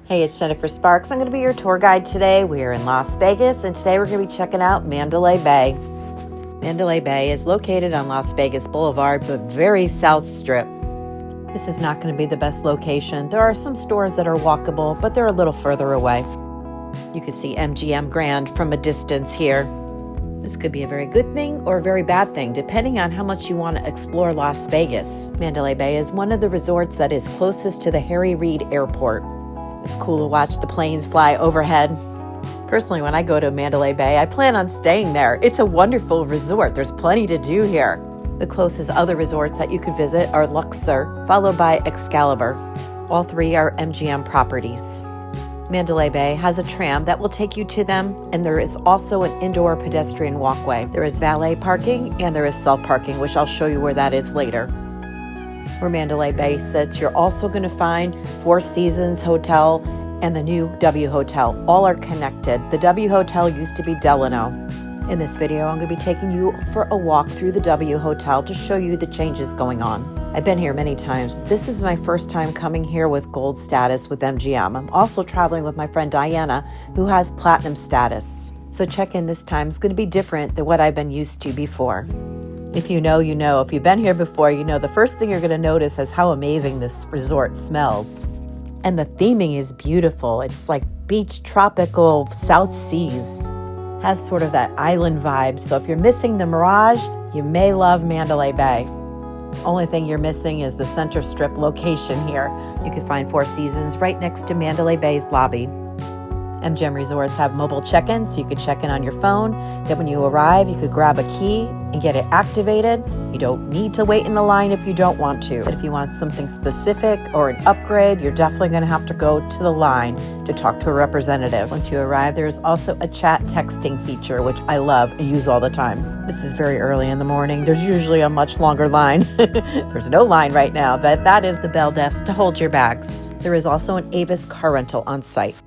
Hey, it's Jennifer Sparks. I'm going to be your tour guide today. We are in Las Vegas, and today we're going to be checking out Mandalay Bay. Mandalay Bay is located on Las Vegas Boulevard, but very South Strip. This is not going to be the best location. There are some stores that are walkable, but they're a little further away. You can see MGM Grand from a distance here. This could be a very good thing or a very bad thing, depending on how much you want to explore Las Vegas. Mandalay Bay is one of the resorts that is closest to the Harry Reid Airport. It's cool to watch the planes fly overhead. Personally, when I go to Mandalay Bay, I plan on staying there. It's a wonderful resort. There's plenty to do here. The closest other resorts that you could visit are Luxor, followed by Excalibur. All three are MGM properties. Mandalay Bay has a tram that will take you to them, and there is also an indoor pedestrian walkway. There is valet parking and there is self-parking, which I'll show you where that is later. Where Mandalay Bay sits, you're also going to find Four Seasons Hotel and the new W Hotel. All are connected. The W Hotel used to be Delano. In this video, I'm going to be taking you for a walk through the W Hotel to show you the changes going on. I've been here many times. This is my first time coming here with gold status with MGM. I'm also traveling with my friend Diana, who has platinum status. So check-in this time is going to be different than what I've been used to before. If you know, you know. If you've been here before, you know the first thing you're going to notice is how amazing this resort smells. And the theming is beautiful. It's like beach, tropical, South Seas. Has sort of that island vibe. So if you're missing the Mirage, you may love Mandalay Bay. Only thing you're missing is the Center Strip location here. You can find Four Seasons right next to Mandalay Bay's lobby. MGM resorts have mobile check-in, so you could check in on your phone. Then when you arrive, you could grab a key and get it activated. You don't need to wait in the line if you don't want to. But if you want something specific or an upgrade, you're definitely going to have to go to the line to talk to a representative. Once you arrive, there's also a chat texting feature, which I love and use all the time. This is very early in the morning. There's usually a much longer line. There's no line right now, but that is the bell desk to hold your bags. There is also an Avis car rental on site.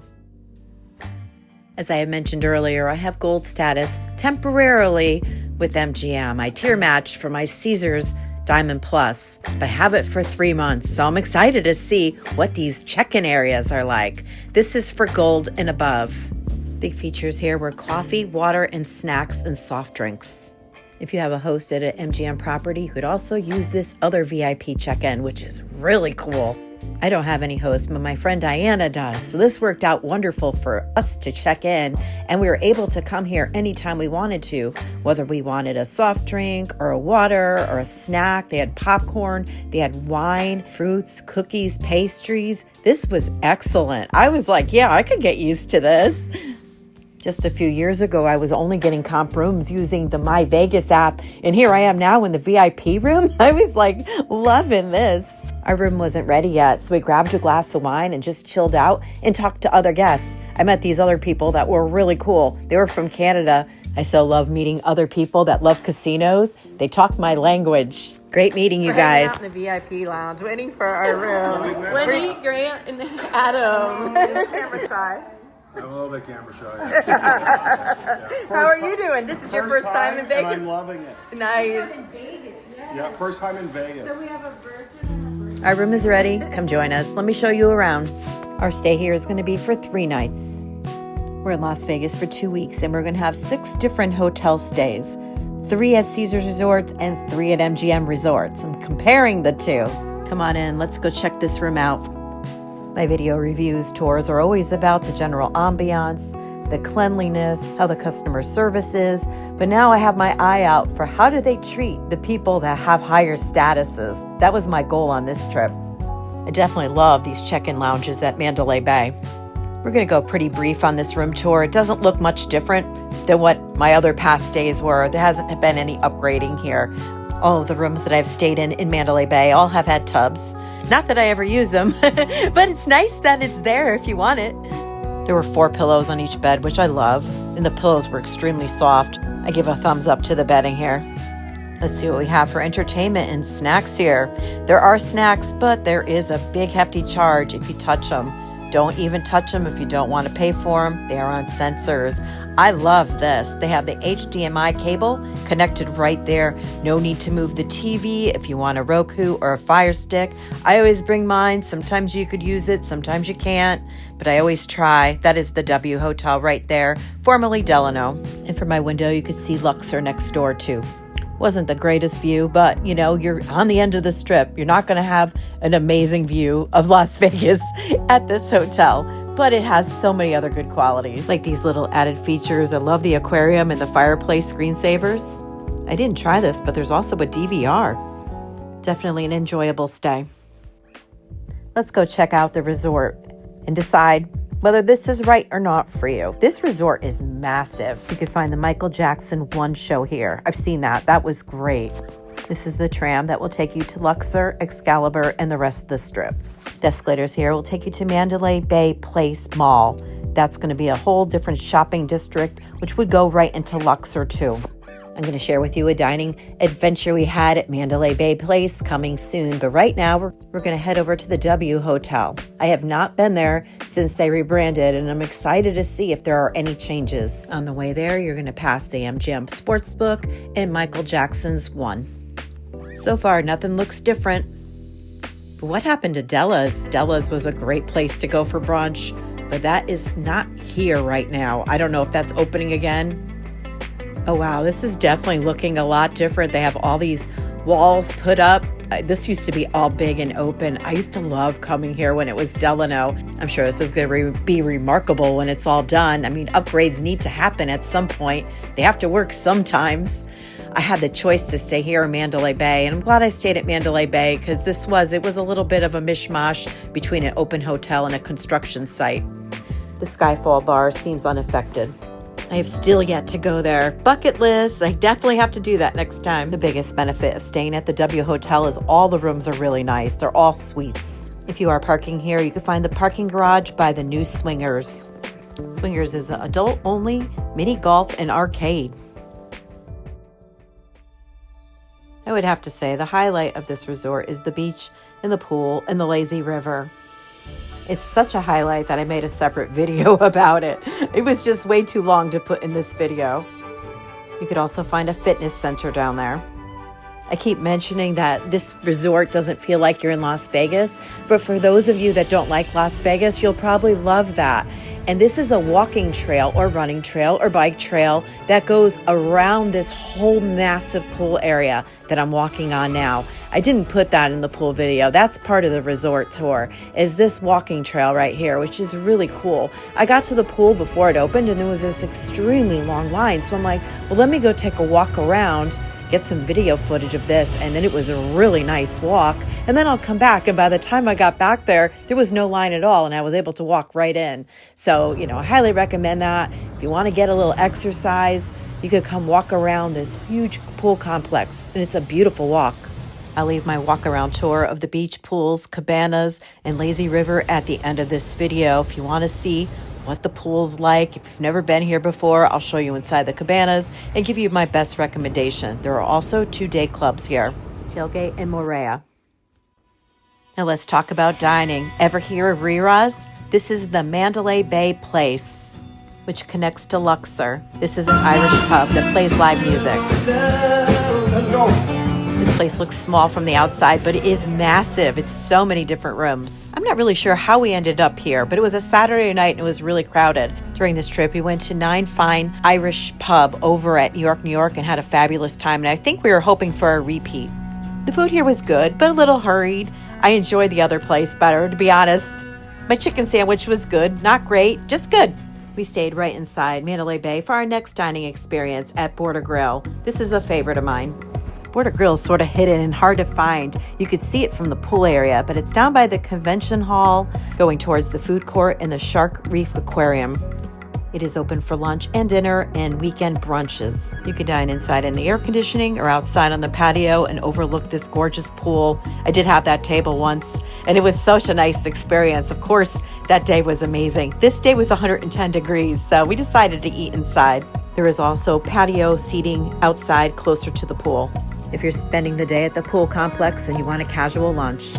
As I had mentioned earlier, I have gold status temporarily with MGM. I tier matched for my Caesars Diamond Plus, but I have it for 3 months, so I'm excited to see what these check-in areas are like. This is for gold and above. Big features here were coffee, water, and snacks and soft drinks. If you have a host at an MGM property, you could also use this other VIP check-in, which is really cool. I don't have any host, but my friend Diana does. So this worked out wonderful for us to check in, and we were able to come here anytime we wanted to, whether we wanted a soft drink or a water or a snack. They had popcorn, they had wine, fruits, cookies, pastries. This was excellent. I was like, yeah, I could get used to this. Just a few years ago, I was only getting comp rooms using the My Vegas app, and here I am now in the VIP room. I was like loving this. Our room wasn't ready yet, so we grabbed a glass of wine and just chilled out and talked to other guests. I met these other people that were really cool. They were from Canada. I so love meeting other people that love casinos. They talk my language. Great meeting you guys. Out in the VIP lounge, waiting for our room. Wendy, Grant, and Adam. Camera shy. I'm a little bit camera shy. Yeah. How are you doing? This is your first time in Vegas? And I'm loving it. Nice. Yeah, first time in Vegas. So we have a virgin and a Our room is ready. Come join us. Let me show you around. Our stay here is going to be for 3 nights. We're in Las Vegas for 2 weeks, and we're going to have 6 different hotel stays. 3 at Caesars Resorts and 3 at MGM Resorts. I'm comparing the 2. Come on in. Let's go check this room out. My video reviews tours are always about the general ambiance, the cleanliness, how the customer service is, but now I have my eye out for how do they treat the people that have higher statuses. That was my goal on this trip. I definitely love these check-in lounges at Mandalay Bay. We're going to go pretty brief on this room tour. It doesn't look much different than what my other past stays were. There hasn't been any upgrading here. All of the rooms that I've stayed in Mandalay Bay all have had tubs. Not that I ever use them, but it's nice that it's there if you want it. There were 4 pillows on each bed, which I love, and the pillows were extremely soft. I give a thumbs up to the bedding here. Let's see what we have for entertainment and snacks here. There are snacks, but there is a big hefty charge if you touch them. Don't even touch them if you don't want to pay for them. They are on sensors. I love this. They have the HDMI cable connected right there. No need to move the TV if you want a Roku or a Fire Stick. I always bring mine. Sometimes you could use it, sometimes you can't, but I always try. That is the W Hotel right there, formerly Delano. And from my window, you could see Luxor next door too. Wasn't the greatest view, but you know, you're on the end of the strip. You're not going to have an amazing view of Las Vegas at this hotel, but it has so many other good qualities, like these little added features. I love the aquarium and the fireplace screensavers. I didn't try this, but there's also a DVR. Definitely an enjoyable stay. Let's go check out the resort and decide whether this is right or not for you. This resort is massive. You can find the Michael Jackson 1 show here. I've seen that. That was great. This is the tram that will take you to Luxor, Excalibur, and the rest of the strip. The escalators here will take you to Mandalay Bay Place Mall. That's going to be a whole different shopping district, which would go right into Luxor too. I'm going to share with you a dining adventure we had at Mandalay Bay Place coming soon. But right now, we're going to head over to the W Hotel. I have not been there since they rebranded, and I'm excited to see if there are any changes. On the way there, you're going to pass the MGM Sportsbook and Michael Jackson's 1. So far, nothing looks different. But what happened to Della's? Della's was a great place to go for brunch, but that is not here right now. I don't know if that's opening again. Oh, wow, this is definitely looking a lot different. They have all these walls put up. This used to be all big and open. I used to love coming here when it was Delano. I'm sure this is going to be remarkable when it's all done. I mean, upgrades need to happen at some point. They have to work sometimes. I had the choice to stay here in Mandalay Bay, and I'm glad I stayed at Mandalay Bay because it was a little bit of a mishmash between an open hotel and a construction site. The Skyfall bar seems unaffected. I have still yet to go there. Bucket list. I definitely have to do that next time. The biggest benefit of staying at the W Hotel is all the rooms are really nice. They're all suites. If you are parking here, you can find the parking garage by the new Swingers. Swingers is an adult-only mini golf and arcade. I would have to say the highlight of this resort is the beach and the pool and the lazy river. It's such a highlight that I made a separate video about it. It was just way too long to put in this video. You could also find a fitness center down there. I keep mentioning that this resort doesn't feel like you're in Las Vegas, but for those of you that don't like Las Vegas, you'll probably love that. And this is a walking trail or running trail or bike trail that goes around this whole massive pool area that I'm walking on now. I didn't put that in the pool video. That's part of the resort tour, is this walking trail right here, which is really cool. I got to the pool before it opened and there was this extremely long line. So I'm like, well, let me go take a walk around, get some video footage of this. And then it was a really nice walk. And then I'll come back. And by the time I got back there was no line at all. And I was able to walk right in. So, I highly recommend that. If you want to get a little exercise, you could come walk around this huge pool complex. And it's a beautiful walk. I'll leave my walk around tour of the beach, pools, cabanas, and lazy river at the end of this video. If you want to see what the pool's like, if you've never been here before, I'll show you inside the cabanas and give you my best recommendation. There are also 2 day clubs here, Tailgate and Morea. Now let's talk about dining. Ever hear of Mirage? This is the Mandalay Bay Place, which connects to Luxor. This is an Irish pub that plays live music. This place looks small from the outside, but it is massive. It's so many different rooms. I'm not really sure how we ended up here, but it was a Saturday night and it was really crowded. During this trip, we went to 9 Fine Irish Pub over at New York, and had a fabulous time. And I think we were hoping for a repeat. The food here was good, but a little hurried. I enjoyed the other place better, to be honest. My chicken sandwich was good, not great, just good. We stayed right inside Mandalay Bay for our next dining experience at Border Grill. This is a favorite of mine. Border Grill is sort of hidden and hard to find. You could see it from the pool area, but it's down by the convention hall, going towards the food court and the Shark Reef Aquarium. It is open for lunch and dinner and weekend brunches. You can dine inside in the air conditioning or outside on the patio and overlook this gorgeous pool. I did have that table once, and it was such a nice experience. Of course, that day was amazing. This day was 110 degrees, so we decided to eat inside. There is also patio seating outside closer to the pool if you're spending the day at the pool complex and you want a casual lunch.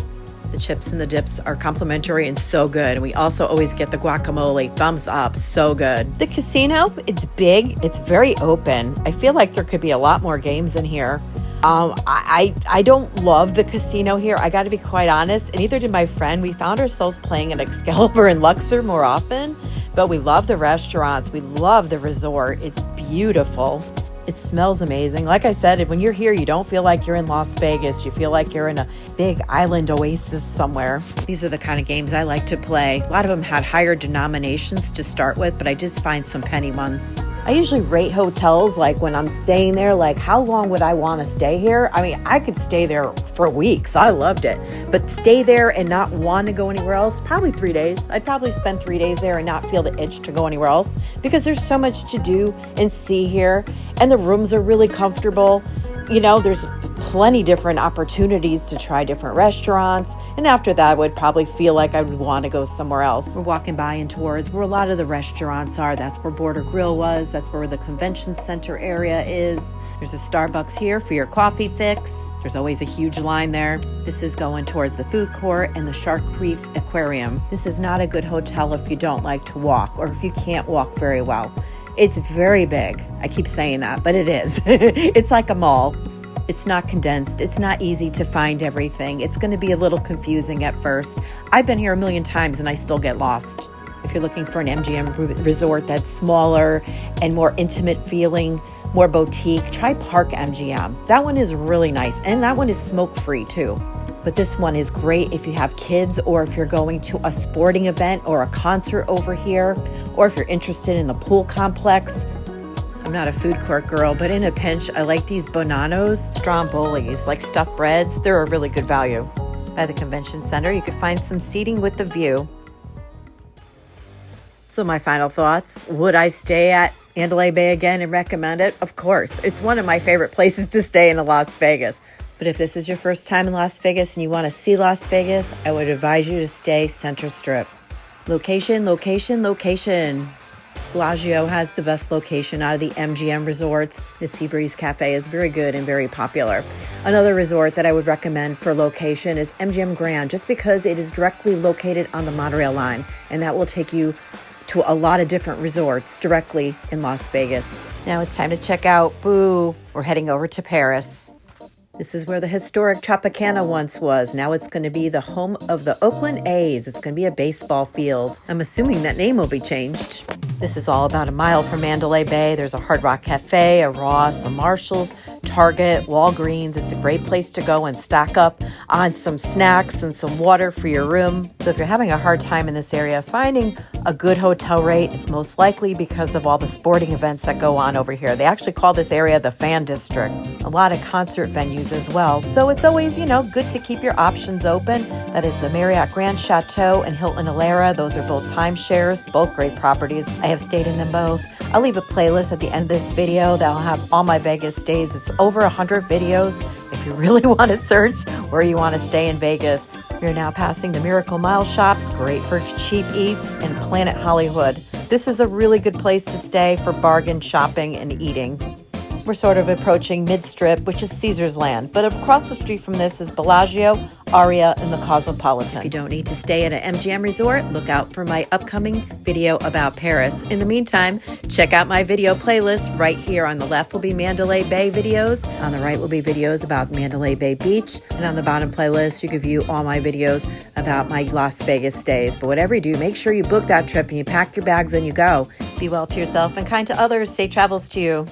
The chips and the dips are complimentary and so good. And we also always get the guacamole. Thumbs up. So good. The casino, it's big. It's very open. I feel like there could be a lot more games in here. I don't love the casino here. I got to be quite honest. And neither did my friend. We found ourselves playing at Excalibur and Luxor more often. But we love the restaurants. We love the resort. It's beautiful. It smells amazing. Like I said, when you're here, you don't feel like you're in Las Vegas. You feel like you're in a big island oasis somewhere. These are the kind of games I like to play. A lot of them had higher denominations to start with, but I did find some penny ones. I usually rate hotels, like when I'm staying there, like how long would I want to stay here? I mean, I could stay there for weeks. I loved it. But stay there and not want to go anywhere else, probably 3 days. I'd probably spend 3 days there and not feel the itch to go anywhere else because there's so much to do and see here. And the rooms are really comfortable. You know, there's plenty different opportunities to try different restaurants. And after that, I would probably feel like I would want to go somewhere else. We're walking by and towards where a lot of the restaurants are. That's where Border Grill was. That's where the convention center area is. There's a Starbucks here for your coffee fix. There's always a huge line there. This is going towards the food court and the Shark Reef Aquarium. This is not a good hotel if you don't like to walk or if you can't walk very well. It's very big. I keep saying that, but it is. It's like a mall. It's not condensed. It's not easy to find everything. It's going to be a little confusing at first. I've been here a million times and I still get lost. If you're looking for an MGM resort that's smaller and more intimate feeling, more boutique, try Park MGM. That one is really nice. And that one is smoke-free too. But this one is great if you have kids or if you're going to a sporting event or a concert over here, or if you're interested in the pool complex. I'm not a food court girl, but in a pinch, I like these Bonanos, strombolis, like stuffed breads. They're a really good value. By the convention center, you can find some seating with the view. So my final thoughts, would I stay at Mandalay Bay again and recommend it? Of course. It's one of my favorite places to stay in Las Vegas. But if this is your first time in Las Vegas and you want to see Las Vegas, I would advise you to stay Center Strip. Location, location, location. Bellagio has the best location out of the MGM resorts. The Seabreeze Cafe is very good and very popular. Another resort that I would recommend for location is MGM Grand, just because it is directly located on the monorail line, and that will take you to a lot of different resorts directly in Las Vegas. Now it's time to check out. Boo! We're heading over to Paris. This is where the historic Tropicana once was. Now it's going to be the home of the Oakland A's. It's going to be a baseball field. I'm assuming that name will be changed. This is all about a mile from Mandalay Bay. There's a Hard Rock Cafe, a Ross, a Marshall's, Target, Walgreens. It's a great place to go and stock up on some snacks and some water for your room. So if you're having a hard time in this area finding a good hotel rate, it's most likely because of all the sporting events that go on over here. They actually call this area the Fan District. A lot of concert venues as well. So it's always, good to keep your options open. That is the Marriott Grand Chateau and Hilton Alara. Those are both timeshares, both great properties. I have stayed in them both. I'll leave a playlist at the end of this video that'll have all my Vegas stays. It's over 100 videos if you really want to search where you want to stay in Vegas. We're now passing the Miracle Mile shops, great for cheap eats, and Planet Hollywood. This is a really good place to stay for bargain shopping and eating. We're sort of approaching mid-strip, which is Caesar's Land, but across the street from this is Bellagio, Aria, and the Cosmopolitan. If you don't need to stay at an MGM resort, look out for my upcoming video about Paris. In the meantime, check out my video playlist. Right here on the left will be Mandalay Bay videos. On the right will be videos about Mandalay Bay Beach. And on the bottom playlist, you can view all my videos about my Las Vegas stays. But whatever you do, make sure you book that trip and you pack your bags and you go. Be well to yourself and kind to others. Safe travels to you.